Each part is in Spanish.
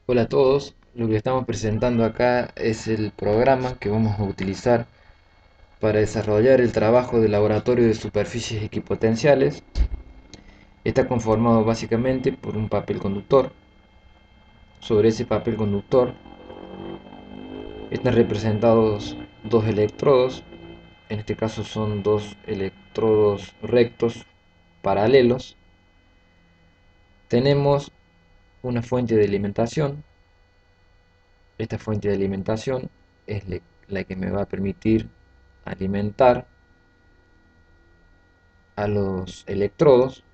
Hola a todos, lo que estamos presentando acá es el programa que vamos a utilizar para desarrollar el trabajo de laboratorio de superficies equipotenciales. Está conformado básicamente por un papel conductor. Sobre ese papel conductor están representados dos electrodos, en este caso son dos electrodos rectos paralelos. Tenemos una fuente de alimentación. Esta fuente de alimentación es la que me va a permitir alimentar a los electrodos.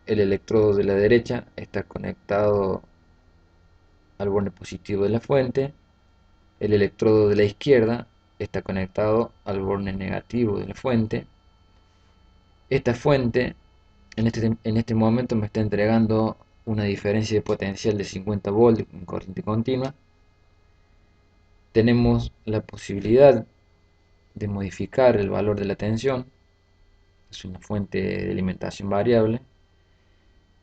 El electrodo de la derecha está conectado al borde positivo de la fuente. El electrodo de la izquierda está conectado al borde negativo de la fuente. Esta fuente en este momento me está entregando una diferencia de potencial de 50 volts en corriente continua. Tenemos la posibilidad de modificar el valor de la tensión. Es una fuente de alimentación variable.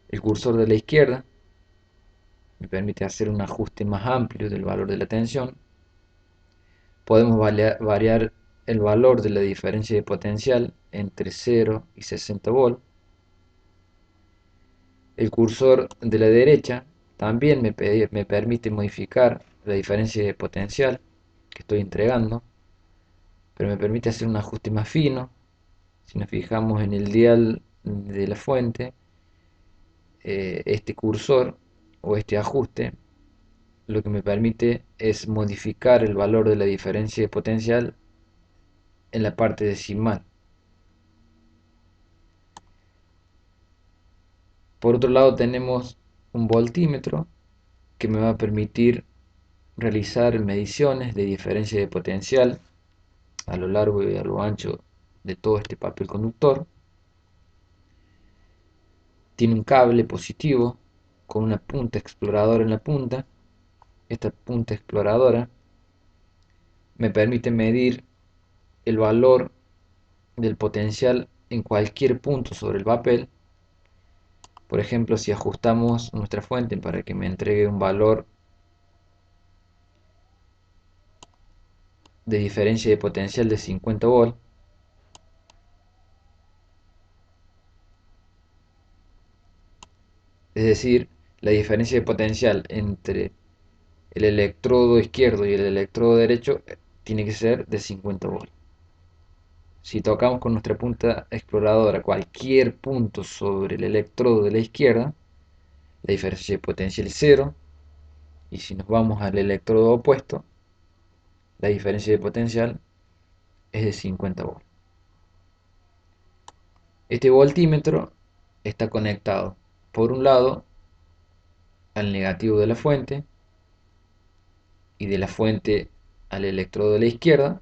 El cursor de la izquierda me permite hacer un ajuste más amplio del valor de la tensión. Podemos variar el valor de la diferencia de potencial entre 0 y 60 volts. El cursor de la derecha también me permite modificar la diferencia de potencial que estoy entregando, pero me permite hacer un ajuste más fino. Si nos fijamos en el dial de la fuente, este cursor o este ajuste lo que me permite es modificar el valor de la diferencia de potencial en la parte decimal. Por otro lado tenemos un voltímetro que me va a permitir realizar mediciones de diferencia de potencial a lo largo y a lo ancho de todo este papel conductor. Tiene un cable positivo con una punta exploradora en la punta. Esta punta exploradora me permite medir el valor del potencial en cualquier punto sobre el papel. Por ejemplo, si ajustamos nuestra fuente para que me entregue un valor de diferencia de potencial de 50 volts, es decir, la diferencia de potencial entre el electrodo izquierdo y el electrodo derecho tiene que ser de 50 volts. Si tocamos con nuestra punta exploradora cualquier punto sobre el electrodo de la izquierda, la diferencia de potencial es cero. Y si nos vamos al electrodo opuesto, la diferencia de potencial es de 50 volts. Este voltímetro está conectado, por un lado, al negativo de la fuente y de la fuente al electrodo de la izquierda.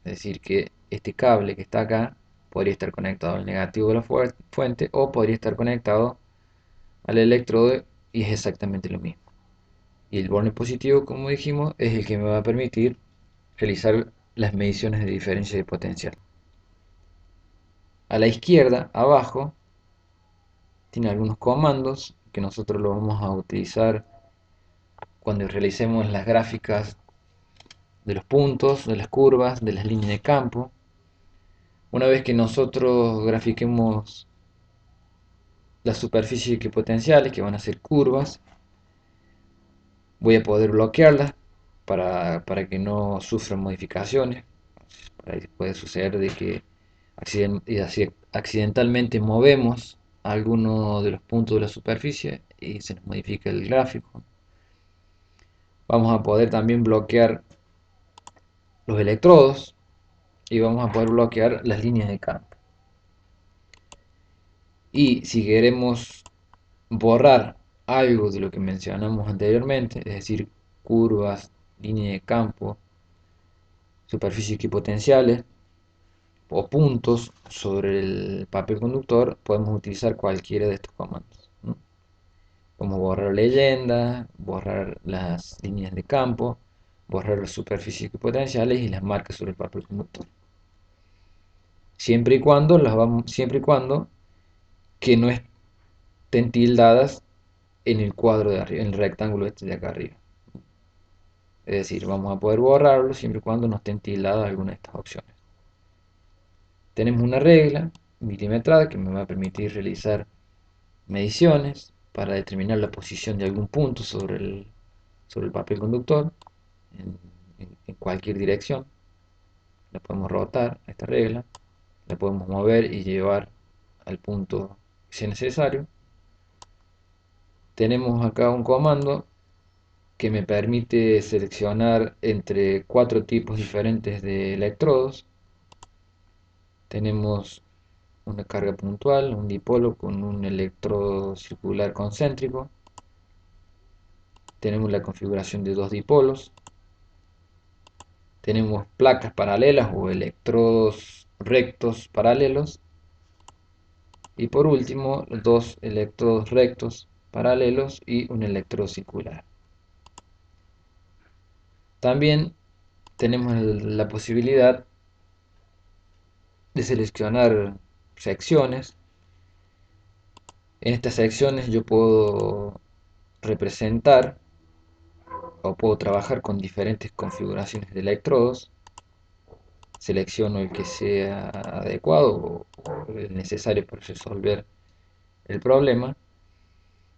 Es decir, que este cable que está acá podría estar conectado al negativo de la fuente o podría estar conectado al electrodo y es exactamente lo mismo. Y el borde positivo, como dijimos, es el que me va a permitir realizar las mediciones de diferencia de potencial. A la izquierda, abajo, tiene algunos comandos que nosotros lo vamos a utilizar cuando realicemos las gráficas de los puntos, de las curvas, de las líneas de campo. Una vez que nosotros grafiquemos las superficies equipotenciales, que van a ser curvas, voy a poder bloquearlas para que no sufran modificaciones. Puede suceder de que accidentalmente movemos alguno de los puntos de la superficie y se nos modifica el gráfico. Vamos a poder también bloquear los electrodos y vamos a poder bloquear las líneas de campo. Y si queremos borrar algo de lo que mencionamos anteriormente, es decir, curvas, línea de campo, superficies equipotenciales o puntos sobre el papel conductor, podemos utilizar cualquiera de estos comandos, ¿no? Como borrar leyendas, borrar las líneas de campo, borrar las superficies equipotenciales y las marcas sobre el papel conductor. Siempre y cuando que no estén tildadas en el cuadro de arriba, en el rectángulo este de acá arriba. Es decir, vamos a poder borrarlo siempre y cuando no estén tildadas alguna de estas opciones. Tenemos una regla milimetrada que me va a permitir realizar mediciones para determinar la posición de algún punto sobre el papel conductor en, en cualquier dirección. La podemos rotar, esta regla, la podemos mover y llevar al punto que sea necesario. Tenemos acá un comando que me permite seleccionar entre 4 tipos diferentes de electrodos. Tenemos una carga puntual, un dipolo con un electrodo circular concéntrico. Tenemos la configuración de 2 dipolos. Tenemos placas paralelas o electrodos rectos paralelos. Y por último, 2 electrodos rectos paralelos y un electrodo circular. También tenemos la posibilidad de seleccionar secciones. En estas secciones yo puedo representar o puedo trabajar con diferentes configuraciones de electrodos. Selecciono el que sea adecuado o el necesario para resolver el problema.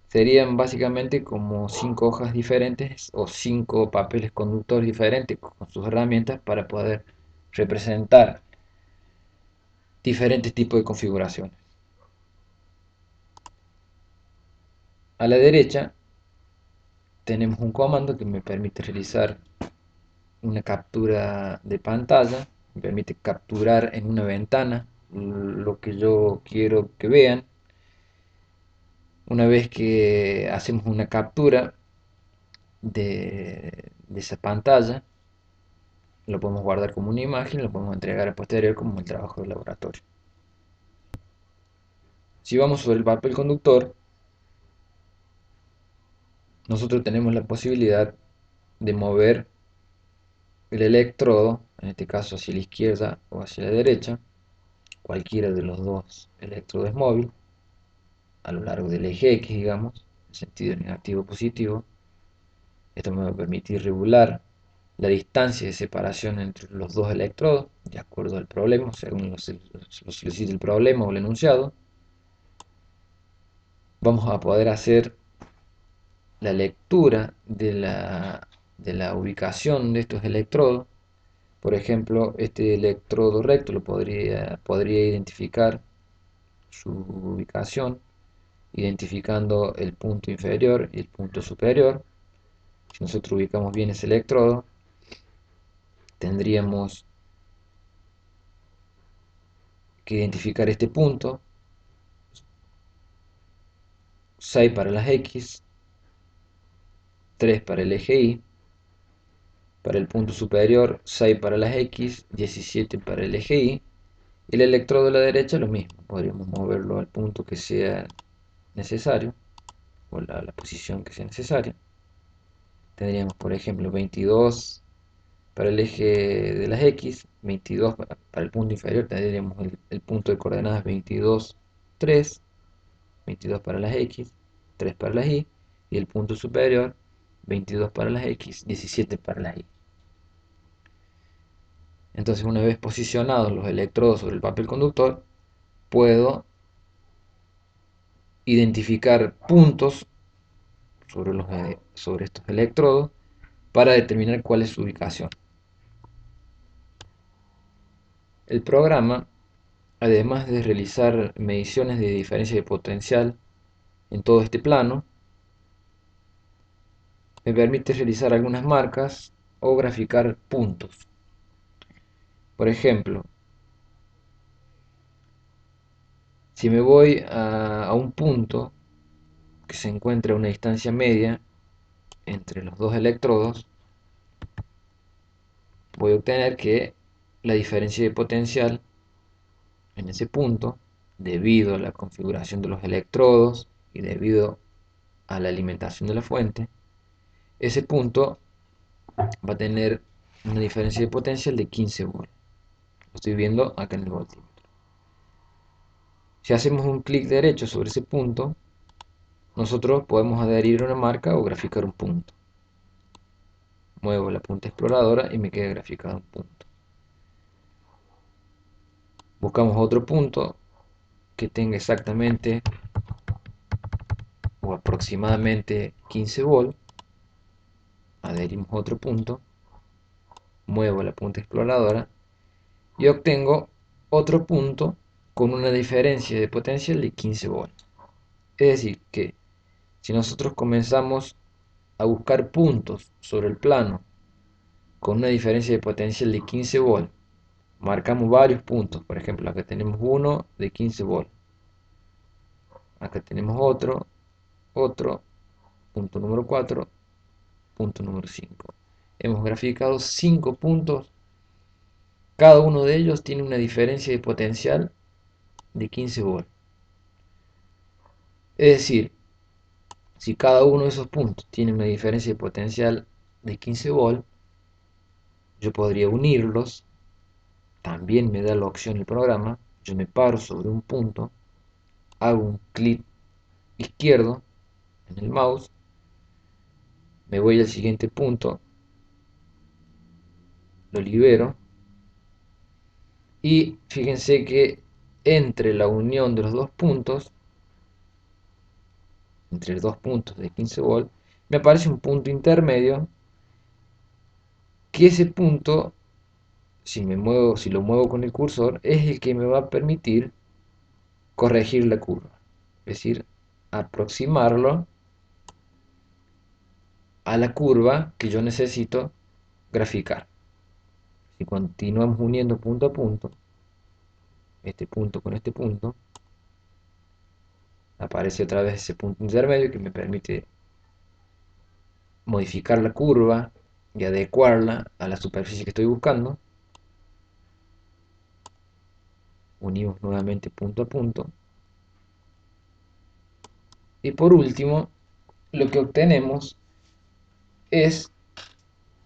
Serían básicamente como 5 hojas diferentes o 5 papeles conductores diferentes con sus herramientas para poder representar diferentes tipos de configuraciones. A la derecha tenemos un comando que me permite realizar una captura de pantalla, me permite capturar en una ventana lo que yo quiero que vean. Una vez que hacemos una captura de esa pantalla, lo podemos guardar como una imagen y lo podemos entregar a posterior como el trabajo de laboratorio. Si vamos sobre el papel conductor, nosotros tenemos la posibilidad de mover el electrodo, en este caso hacia la izquierda o hacia la derecha, cualquiera de los dos electrodos móvil, a lo largo del eje X, digamos, en sentido negativo o positivo. Esto me va a permitir regular la distancia de separación entre los dos electrodos, de acuerdo al problema, según lo solicite el problema o el enunciado. Vamos a poder hacer la lectura de la ubicación de estos electrodos. Por ejemplo, este electrodo recto podría identificar su ubicación, identificando el punto inferior y el punto superior. Si nosotros ubicamos bien ese electrodo, tendríamos que identificar este punto, 6 para las X, 3 para el eje Y, para el punto superior 6 para las X, 17 para el eje Y, y el electrodo de la derecha lo mismo, podríamos moverlo al punto que sea necesario, o la posición que sea necesaria. Tendríamos por ejemplo 22 para el eje de las X, 22 para el punto inferior, tendríamos el punto de coordenadas 22, 3, 22 para las X, 3 para las Y, y el punto superior 22 para las X, 17 para las Y. Entonces, una vez posicionados los electrodos sobre el papel conductor, puedo identificar puntos sobre estos electrodos para determinar cuál es su ubicación. El programa, además de realizar mediciones de diferencia de potencial en todo este plano, me permite realizar algunas marcas o graficar puntos. Por ejemplo, si me voy a un punto que se encuentra a una distancia media entre los dos electrodos, voy a obtener que la diferencia de potencial en ese punto, debido a la configuración de los electrodos y debido a la alimentación de la fuente, ese punto va a tener una diferencia de potencial de 15 volts. Lo estoy viendo acá en el voltímetro. Si hacemos un clic derecho sobre ese punto, nosotros podemos adherir una marca o graficar un punto. muevo la punta exploradora y me queda graficado un punto. Buscamos otro punto que tenga exactamente o aproximadamente 15 volt, adherimos otro punto, muevo la punta exploradora y obtengo otro punto con una diferencia de potencial de 15 volts. Es decir, que si nosotros comenzamos a buscar puntos sobre el plano con una diferencia de potencial de 15 volts, marcamos varios puntos. Por ejemplo, acá tenemos uno de 15 volts, acá tenemos otro, punto número 4, punto número 5. Hemos graficado 5 puntos, cada uno de ellos tiene una diferencia de potencial de 15 volts. Es decir, si cada uno de esos puntos tiene una diferencia de potencial de 15 volts, yo podría unirlos. También me da la opción el programa. Yo me paro sobre un punto, hago un clic izquierdo en el mouse, me voy al siguiente punto, lo libero y fíjense que entre la unión de los dos puntos, entre dos puntos de 15 volts, me aparece un punto intermedio, que ese punto, si lo muevo con el cursor, es el que me va a permitir corregir la curva, es decir, aproximarlo a la curva que yo necesito graficar. Si continuamos uniendo punto a punto, este punto con este punto, aparece otra vez ese punto intermedio que me permite modificar la curva y adecuarla a la superficie que estoy buscando. Unimos nuevamente punto a punto. Y por último, lo que obtenemos es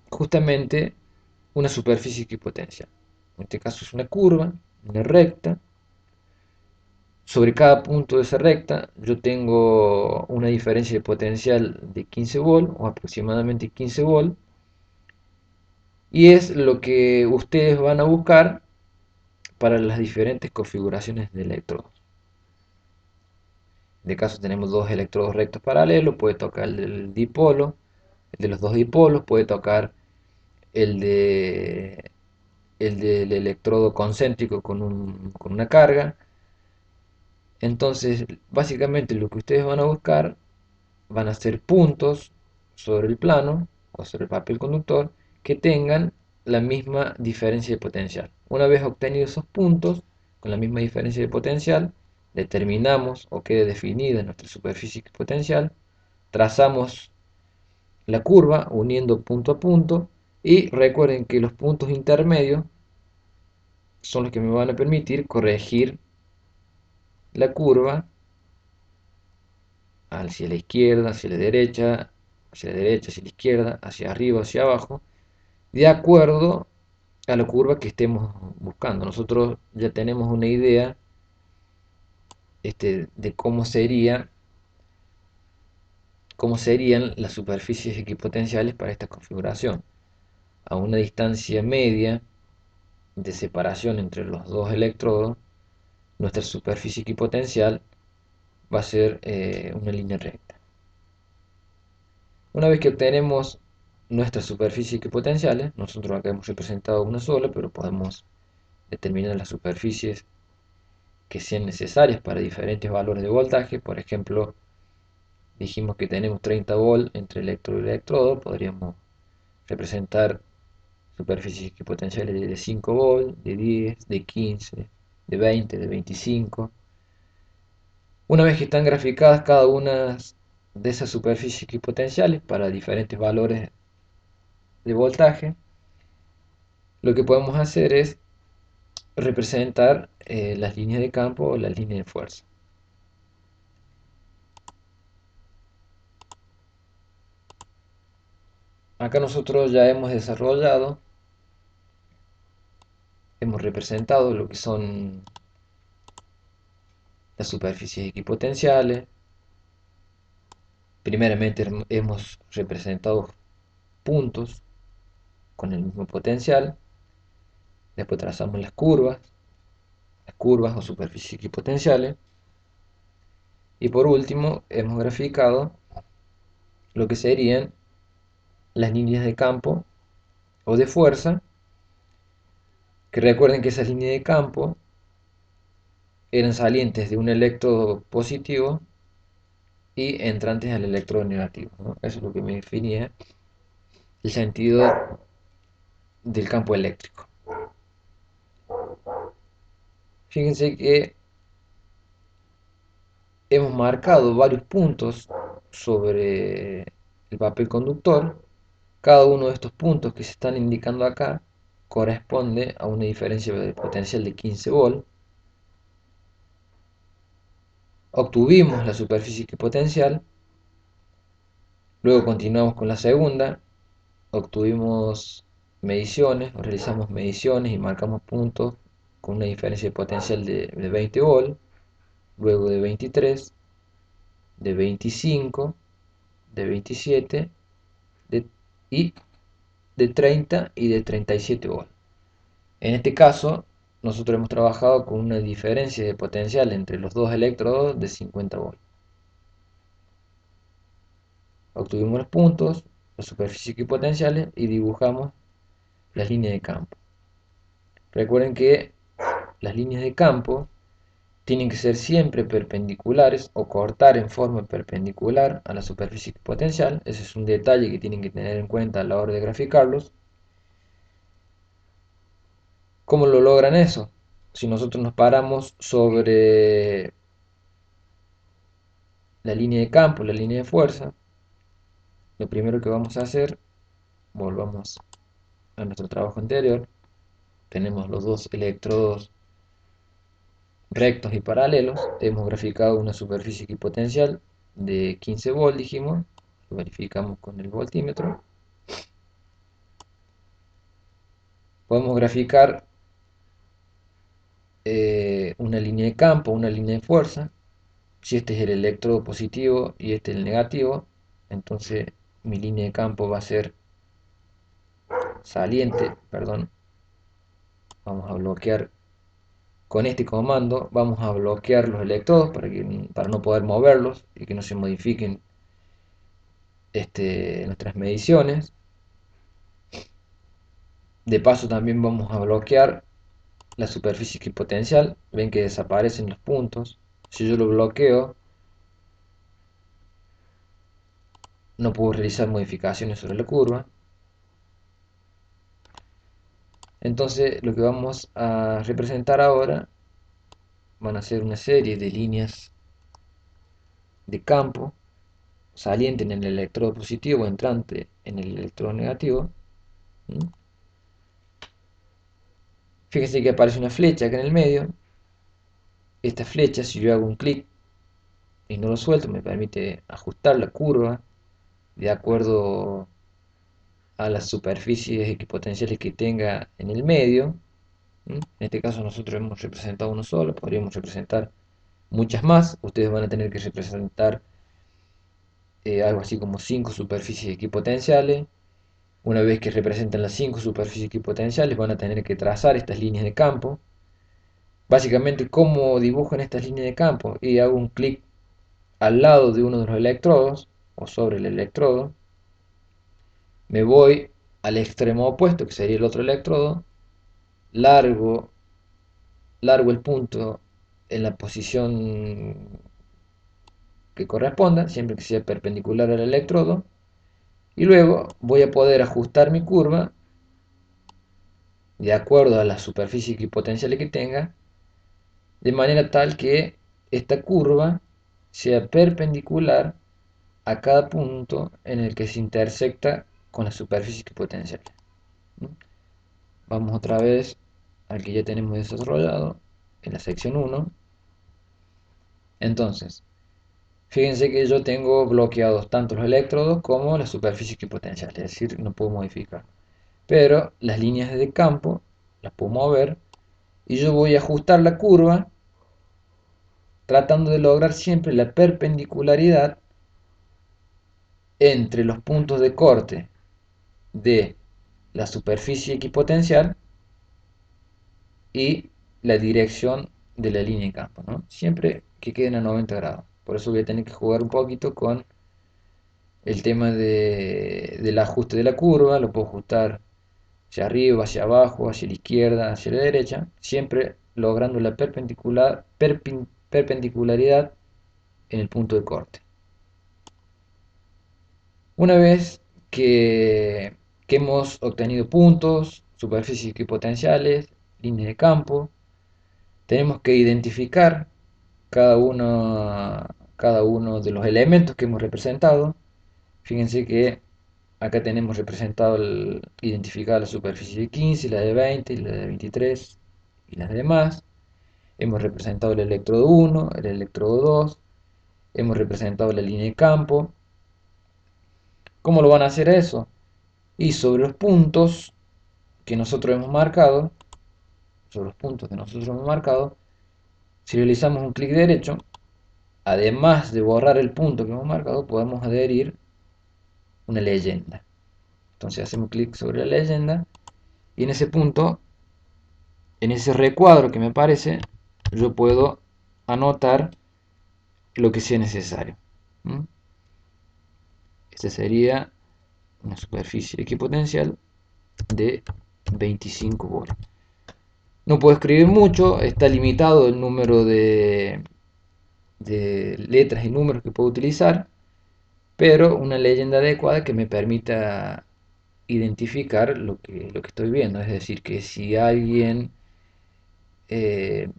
justamente una superficie equipotencial. En este caso es una curva, una recta. Sobre cada punto de esa recta yo tengo una diferencia de potencial de 15 volt o aproximadamente 15 volt. Y es lo que ustedes van a buscar para las diferentes configuraciones de electrodos. En este caso tenemos dos electrodos rectos paralelos, puede tocar el del dipolo, el de los dos dipolos, puede tocar el, de, el del electrodo concéntrico con una carga. Entonces, básicamente lo que ustedes van a buscar van a ser puntos sobre el plano o sobre el papel conductor que tengan la misma diferencia de potencial. Una vez obtenidos esos puntos con la misma diferencia de potencial, determinamos o quede definida nuestra superficie potencial, trazamos la curva uniendo punto a punto y recuerden que los puntos intermedios son los que me van a permitir corregir la curva hacia la izquierda, hacia la derecha, hacia la derecha, hacia la izquierda, hacia arriba, hacia abajo, de acuerdo a la curva que estemos buscando. Nosotros ya tenemos una idea de cómo serían las superficies equipotenciales para esta configuración. A una distancia media de separación entre los dos electrodos, nuestra superficie equipotencial va a ser una línea recta. Una vez que obtenemos nuestras superficies equipotenciales, nosotros acá hemos representado una sola, pero podemos determinar las superficies que sean necesarias para diferentes valores de voltaje. Por ejemplo, dijimos que tenemos 30 volt entre electrodo y electrodo, podríamos representar superficies equipotenciales de 5 volt, de 10, de 15, de 20, de 25. Una vez que están graficadas cada una de esas superficies equipotenciales para diferentes valores de voltaje, lo que podemos hacer es representar las líneas de campo o las líneas de fuerza. Acá nosotros ya hemos desarrollado, hemos representado lo que son las superficies equipotenciales. Primeramente hemos representado puntos con el mismo potencial. Después trazamos las curvas o superficies equipotenciales. Y por último, hemos graficado lo que serían las líneas de campo o de fuerza, que recuerden que esas líneas de campo eran salientes de un electrodo positivo y entrantes al electrodo negativo, ¿no? Eso es lo que me definía el sentido del campo eléctrico. Fíjense que hemos marcado varios puntos sobre el papel conductor. Cada uno de estos puntos que se están indicando acá corresponde a una diferencia de potencial de 15 volt. Obtuvimos la superficie equipotencial, luego continuamos con la segunda, obtuvimos mediciones, o realizamos mediciones y marcamos puntos con una diferencia de potencial de 20 volt, luego de 23, de 25, de 27 y de 30 y de 37 volt. En este caso, nosotros hemos trabajado con una diferencia de potencial entre los dos electrodos de 50 volt. Obtuvimos los puntos, las superficies equipotenciales y dibujamos las líneas de campo. Recuerden que las líneas de campo tienen que ser siempre perpendiculares o cortar en forma perpendicular a la superficie equipotencial. Ese es un detalle que tienen que tener en cuenta a la hora de graficarlos. ¿Cómo lo logran eso? Si nosotros nos paramos sobre la línea de campo, la línea de fuerza, lo primero que vamos a hacer, volvamos a nuestro trabajo anterior, tenemos los dos electrodos rectos y paralelos, hemos graficado una superficie equipotencial de 15 volt, dijimos, lo verificamos con el voltímetro. Podemos graficar una línea de campo, una línea de fuerza. Si este es el electrodo positivo y este el negativo, entonces mi línea de campo va a ser saliente, perdón. Vamos a bloquear con este comando, vamos a bloquear los electrodos para no poder moverlos y que no se modifiquen nuestras mediciones. De paso también vamos a bloquear la superficie equipotencial. Ven que desaparecen los puntos. Si yo lo bloqueo, no puedo realizar modificaciones sobre la curva. Entonces lo que vamos a representar ahora van a ser una serie de líneas de campo saliente en el electrodo positivo o entrante en el electrodo negativo. Fíjense que aparece una flecha acá en el medio. Esta flecha, si yo hago un clic y no lo suelto, me permite ajustar la curva de acuerdo a las superficies equipotenciales que tenga en el medio. En este caso nosotros hemos representado uno solo, podríamos representar muchas más. Ustedes van a tener que representar algo así como 5 superficies equipotenciales. Una vez que representan las 5 superficies equipotenciales, van a tener que trazar estas líneas de campo. Básicamente, ¿cómo dibujo en estas líneas de campo? Y hago un clic al lado de uno de los electrodos o sobre el electrodo. Me voy al extremo opuesto, que sería el otro electrodo. Largo el punto en la posición que corresponda, siempre que sea perpendicular al electrodo. Y luego voy a poder ajustar mi curva de acuerdo a las superficies equipotenciales que tenga, de manera tal que esta curva sea perpendicular a cada punto en el que se intersecta con la superficie equipotencial. Vamos otra vez al que ya tenemos desarrollado en la sección 1. Entonces, fíjense que yo tengo bloqueados tanto los electrodos como la superficie equipotencial, es decir, no puedo modificar. Pero las líneas de campo las puedo mover y yo voy a ajustar la curva tratando de lograr siempre la perpendicularidad entre los puntos de corte de la superficie equipotencial y la dirección de la línea de campo, ¿no? Siempre que queden a 90 grados. Por eso voy a tener que jugar un poquito con el tema del ajuste de la curva. Lo puedo ajustar hacia arriba, hacia abajo, hacia la izquierda, hacia la derecha, siempre logrando la perpendicularidad en el punto de corte. Una vez que hemos obtenido puntos, superficies equipotenciales, líneas de campo, tenemos que identificar cada uno de los elementos que hemos representado. Fíjense que acá tenemos representado identificada la superficie de 15, la de 20, la de 23 y las demás. Hemos representado el electrodo 1, el electrodo 2, hemos representado la línea de campo. ¿Cómo lo van a hacer eso? Y sobre los puntos que nosotros hemos marcado, si realizamos un clic derecho, además de borrar el punto que hemos marcado, podemos adherir una leyenda. Entonces hacemos clic sobre la leyenda y en ese punto, en ese recuadro que me aparece, yo puedo anotar lo que sea necesario. Esta sería una superficie equipotencial de 25 volts. No puedo escribir mucho, está limitado el número de letras y números que puedo utilizar, pero una leyenda adecuada que me permita identificar lo que estoy viendo. Es decir, que si alguien eh,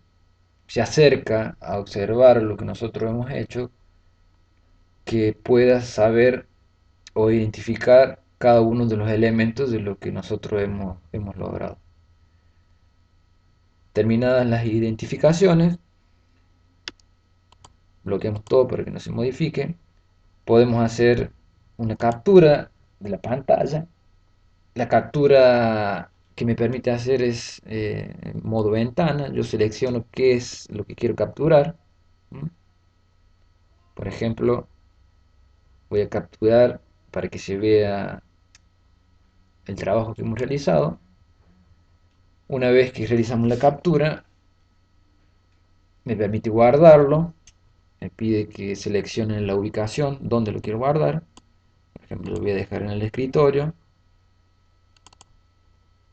se acerca a observar lo que nosotros hemos hecho, que pueda saber o identificar cada uno de los elementos de lo que nosotros hemos logrado. Terminadas las identificaciones, bloqueamos todo para que no se modifique. Podemos hacer una captura de la pantalla. La captura que me permite hacer es en modo ventana. Yo selecciono qué es lo que quiero capturar. Por ejemplo, voy a capturar para que se vea el trabajo que hemos realizado. Una vez que realizamos la captura, me permite guardarlo. Me pide que seleccione la ubicación donde lo quiero guardar. Por ejemplo, lo voy a dejar en el escritorio.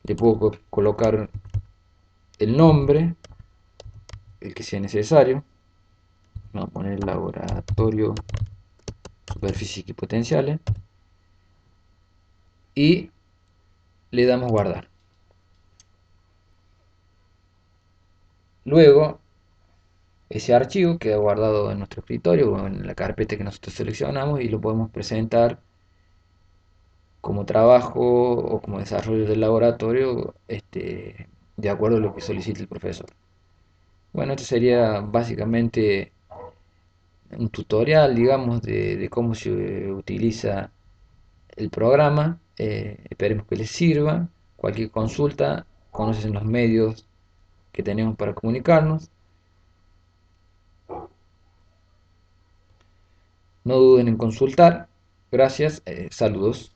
Le puedo colocar el nombre, el que sea necesario. Vamos a poner laboratorio superficies equipotenciales. Y le damos guardar. Luego, ese archivo queda guardado en nuestro escritorio o en la carpeta que nosotros seleccionamos y lo podemos presentar como trabajo o como desarrollo del laboratorio, de acuerdo a lo que solicite el profesor. Bueno, esto sería básicamente un tutorial, digamos, de cómo se utiliza el programa. Esperemos que les sirva. Cualquier consulta, conocen los medios que tenemos para comunicarnos. No duden en consultar. Gracias. Saludos.